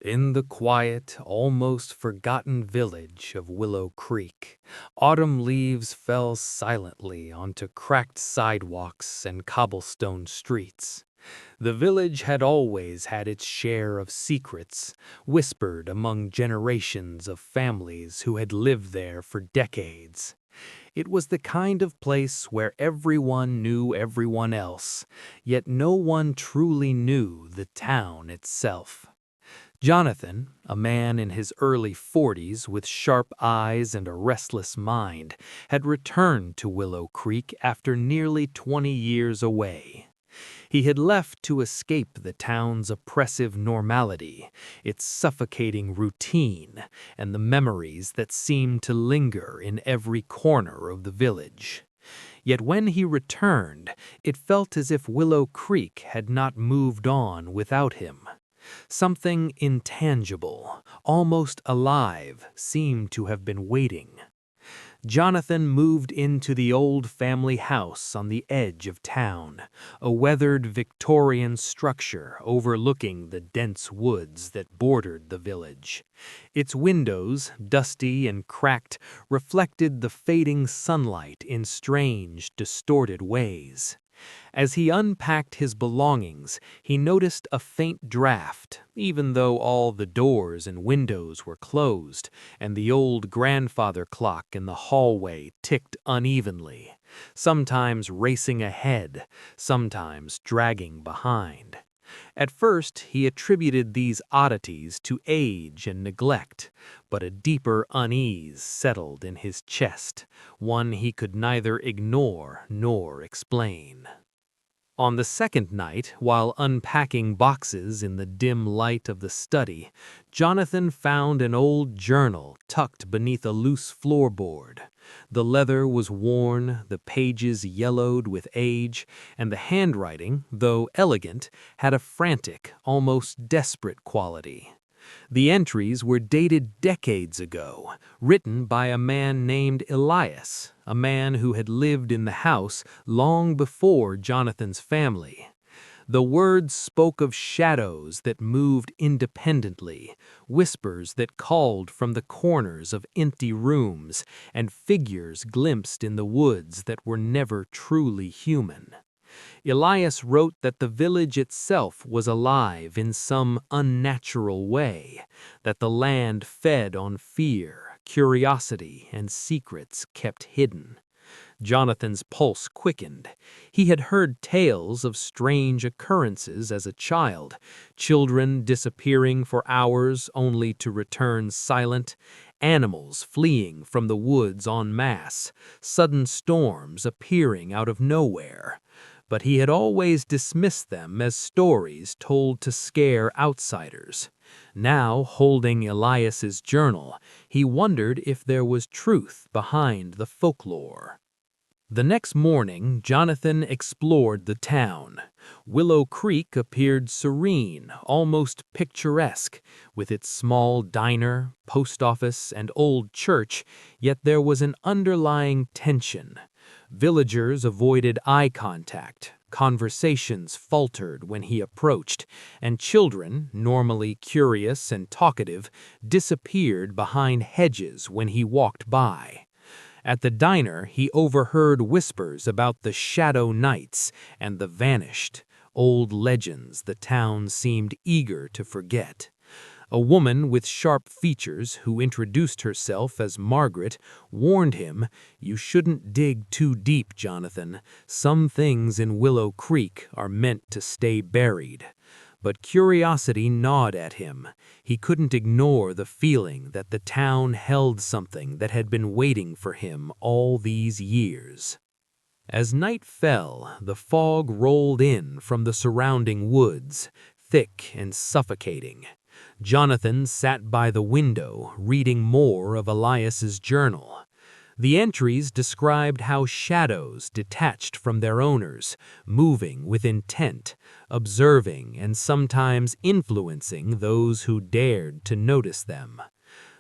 In the quiet, almost forgotten village of Willow Creek, autumn leaves fell silently onto cracked sidewalks and cobblestone streets. The village had always had its share of secrets, whispered among generations of families who had lived there for decades. It was the kind of place where everyone knew everyone else, yet no one truly knew the town itself. Jonathan, a man in his early 40s with sharp eyes and a restless mind, had returned to Willow Creek after nearly 20 years away. He had left to escape the town's oppressive normality, its suffocating routine, and the memories that seemed to linger in every corner of the village. Yet when he returned, it felt as if Willow Creek had not moved on without him. Something intangible, almost alive, seemed to have been waiting. Jonathan moved into the old family house on the edge of town, a weathered Victorian structure overlooking the dense woods that bordered the village. Its windows, dusty and cracked, reflected the fading sunlight in strange, distorted ways. As he unpacked his belongings, he noticed a faint draft, even though all the doors and windows were closed, and the old grandfather clock in the hallway ticked unevenly, sometimes racing ahead, sometimes dragging behind. At first, he attributed these oddities to age and neglect, but a deeper unease settled in his chest, one he could neither ignore nor explain. On the second night, while unpacking boxes in the dim light of the study, Jonathan found an old journal tucked beneath a loose floorboard. The leather was worn, the pages yellowed with age, and the handwriting, though elegant, had a frantic, almost desperate quality. The entries were dated decades ago, written by a man named Elias, a man who had lived in the house long before Jonathan's family. The words spoke of shadows that moved independently, whispers that called from the corners of empty rooms, and figures glimpsed in the woods that were never truly human. Elias wrote that the village itself was alive in some unnatural way, that the land fed on fear, curiosity, and secrets kept hidden. Jonathan's pulse quickened. He had heard tales of strange occurrences as a child, children disappearing for hours only to return silent, animals fleeing from the woods en masse, sudden storms appearing out of nowhere. But he had always dismissed them as stories told to scare outsiders. Now, holding Elias's journal, he wondered if there was truth behind the folklore. The next morning, Jonathan explored the town. Willow Creek appeared serene, almost picturesque, with its small diner, post office, and old church, yet there was an underlying tension. Villagers avoided eye contact, conversations faltered when he approached, and children, normally curious and talkative, disappeared behind hedges when he walked by. At the diner, he overheard whispers about the shadow nights and the vanished, old legends the town seemed eager to forget. A woman with sharp features who introduced herself as Margaret warned him, "You shouldn't dig too deep, Jonathan. Some things in Willow Creek are meant to stay buried." But curiosity gnawed at him. He couldn't ignore the feeling that the town held something that had been waiting for him all these years. As night fell, the fog rolled in from the surrounding woods, thick and suffocating. Jonathan sat by the window, reading more of Elias's journal. The entries described how shadows detached from their owners, moving with intent, observing and sometimes influencing those who dared to notice them.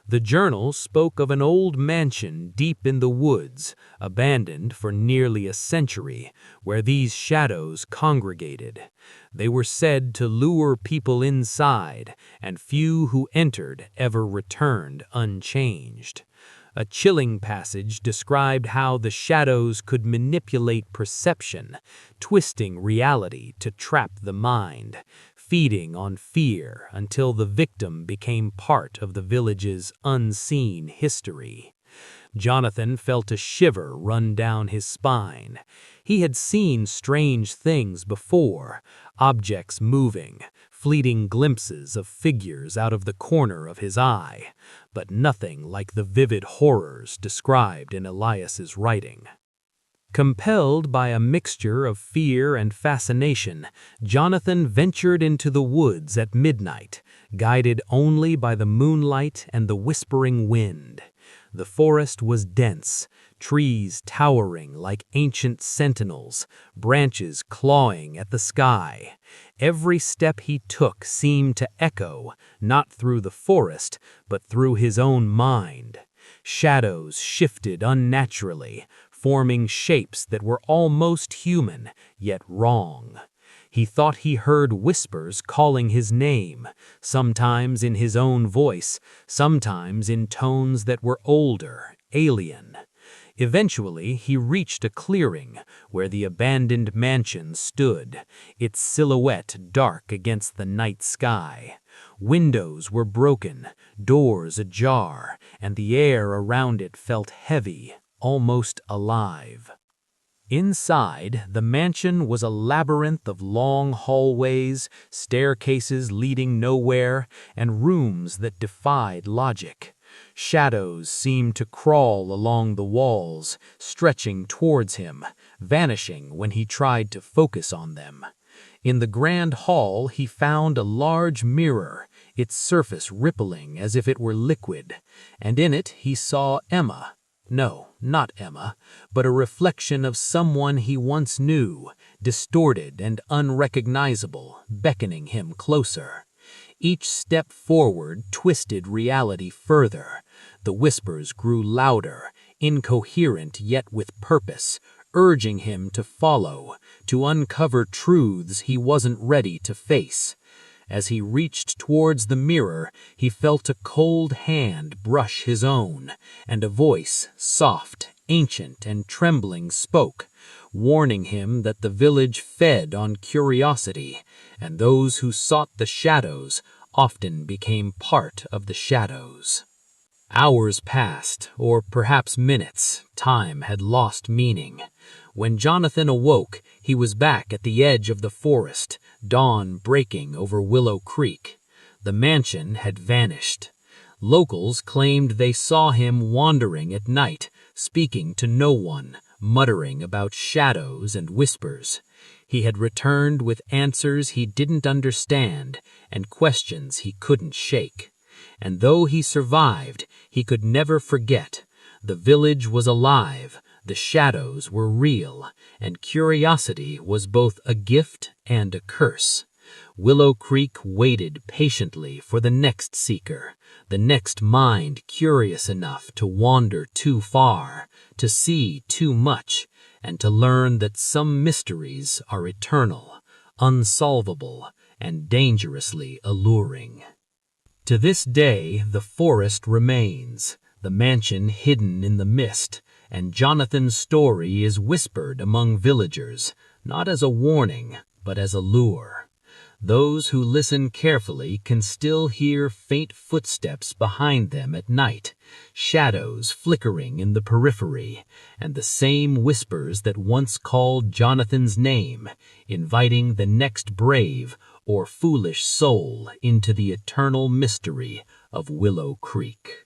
The journal spoke of an old mansion deep in the woods, abandoned for nearly a century, where these shadows congregated. They were said to lure people inside, and few who entered ever returned unchanged. A chilling passage described how the shadows could manipulate perception, twisting reality to trap the mind, feeding on fear until the victim became part of the village's unseen history. Jonathan felt a shiver run down his spine. He had seen strange things before, objects moving, fleeting glimpses of figures out of the corner of his eye, but nothing like the vivid horrors described in Elias's writing. Compelled by a mixture of fear and fascination, Jonathan ventured into the woods at midnight, guided only by the moonlight and the whispering wind. The forest was dense, trees towering like ancient sentinels, branches clawing at the sky. Every step he took seemed to echo, not through the forest, but through his own mind. Shadows shifted unnaturally, forming shapes that were almost human, yet wrong. He thought he heard whispers calling his name, sometimes in his own voice, sometimes in tones that were older, alien. Eventually, he reached a clearing where the abandoned mansion stood, its silhouette dark against the night sky. Windows were broken, doors ajar, and the air around it felt heavy, almost alive. Inside, the mansion was a labyrinth of long hallways, staircases leading nowhere, and rooms that defied logic. Shadows seemed to crawl along the walls, stretching towards him, vanishing when he tried to focus on them. In the grand hall, he found a large mirror, its surface rippling as if it were liquid, and in it he saw Emma. No, not Emma, but a reflection of someone he once knew, distorted and unrecognizable, beckoning him closer. Each step forward twisted reality further. The whispers grew louder, incoherent yet with purpose, urging him to follow, to uncover truths he wasn't ready to face. As he reached towards the mirror, he felt a cold hand brush his own, and a voice, soft, ancient, and trembling, spoke, warning him that the village fed on curiosity, and those who sought the shadows often became part of the shadows. Hours passed, or perhaps minutes. Time had lost meaning. When Jonathan awoke, he was back at the edge of the forest, dawn breaking over Willow Creek. The mansion had vanished. Locals claimed they saw him wandering at night, speaking to no one, muttering about shadows and whispers. He had returned with answers he didn't understand and questions he couldn't shake. And though he survived, he could never forget. The village was alive, the shadows were real, and curiosity was both a gift and a curse. Willow Creek waited patiently for the next seeker, the next mind curious enough to wander too far, to see too much, and to learn that some mysteries are eternal, unsolvable, and dangerously alluring. To this day, the forest remains, the mansion hidden in the mist, and Jonathan's story is whispered among villagers, not as a warning, but as a lure. Those who listen carefully can still hear faint footsteps behind them at night, shadows flickering in the periphery, and the same whispers that once called Jonathan's name, inviting the next brave or foolish soul into the eternal mystery of Willow Creek.